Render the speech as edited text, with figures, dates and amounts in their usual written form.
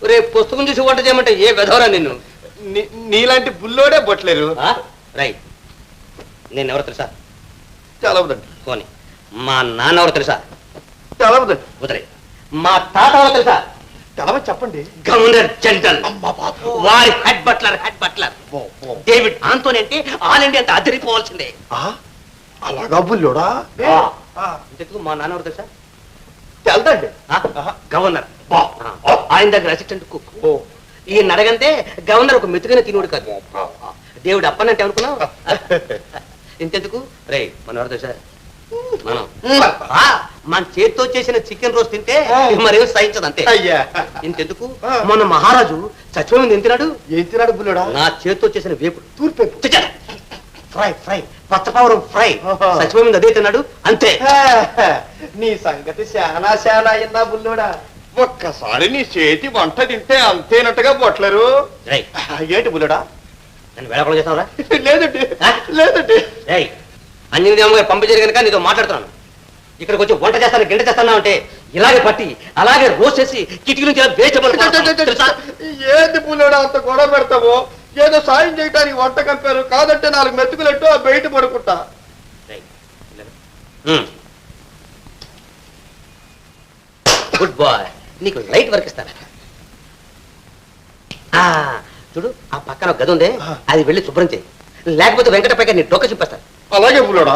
రేపు పుస్తకం చూసి వంట చేయమంటే ఏ వెధవరా నిన్ను. నీలాంటి బుల్లోడే బొట్టలేరు. రైట్. నేను ఎవరు తెలుసా? తెలవదండి. పోనీ మా నాన్న ఎవరు తెలుసా? తెలవదండి. వదిలే. మా తాత ఎవరు తెలుసా? తెలవదు చెప్పండి. Governor general. వారి హెడ్ బట్లర్. డేవిడ్ ఆంటోనీ అంటే ఆల్ ఇండియా అంతా అదిరిపోవాల్సిందే. అలాగా బుల్లోడా? ఇంతకు మా నాన్న ఎవరు తెలుసా? తెలదండి. గవర్నర్. ఆయన దగ్గర అసిస్టెంట్ కుక్. ఈయన అడగంటే గవర్నర్ ఒక మెతుకనే తినోడు కాదు. దేవుడు అప్పనంటే అనుకున్నావు. ఇంతెందుకు రే మన ఎవరు తెలుసా? మనం మన చేతితో చేసిన చికెన్ రోస్ట్ తింటే మరేమో సహించదు అంతే. ఇంతెందుకు మన మహారాజు చచ్చిపోయింది ఏం తిన్నాడు? ఏం తిన్నాడు బుల్లోడా? నా చేతితో చేసిన వేపుడు. తూర్పేపు ఫ్రై పచ్చపావరం ఫ్రై. చచ్చిపోయింది అదే తిన్నాడు అంతే. నీ సంగతి శానా అయిందా బుల్లోడా? ఒక్కసారి నీ చేతి వంట తింటే అంతేనట్టుగా బొట్టలేరు. ఏంటి బుల్లోడా? నన్ను వేళ చేస్తావురా? లేదండి. అంజనీదేవి గారు పంపించారు కనుక నీతో మాట్లాడుతున్నాను. ఇక్కడికి వచ్చి వంట చేస్తాను గింట చేస్తాను అంటే ఇలాగే పట్టి అలాగే రోస్ట్ చేసి కిటికీ నుంచి ఏంది బుల్లోడా అంత గొడవ పెడతావు? ఏదో సాయం చేయడానికి వంట కంపారు కాదంటే 4 మెతుకులెట్టు బయట పడుకుంటా. Good boy. నీకు లైట్ వర్క్ ఇస్తాను. చూడు ఆ పక్కన గది ఉంది, అది వెళ్ళి శుభ్రం చేయి. లేకపోతే వెంకటపై నీ డొక్క చెప్పేస్తాను. అలాగే బుల్లోడా.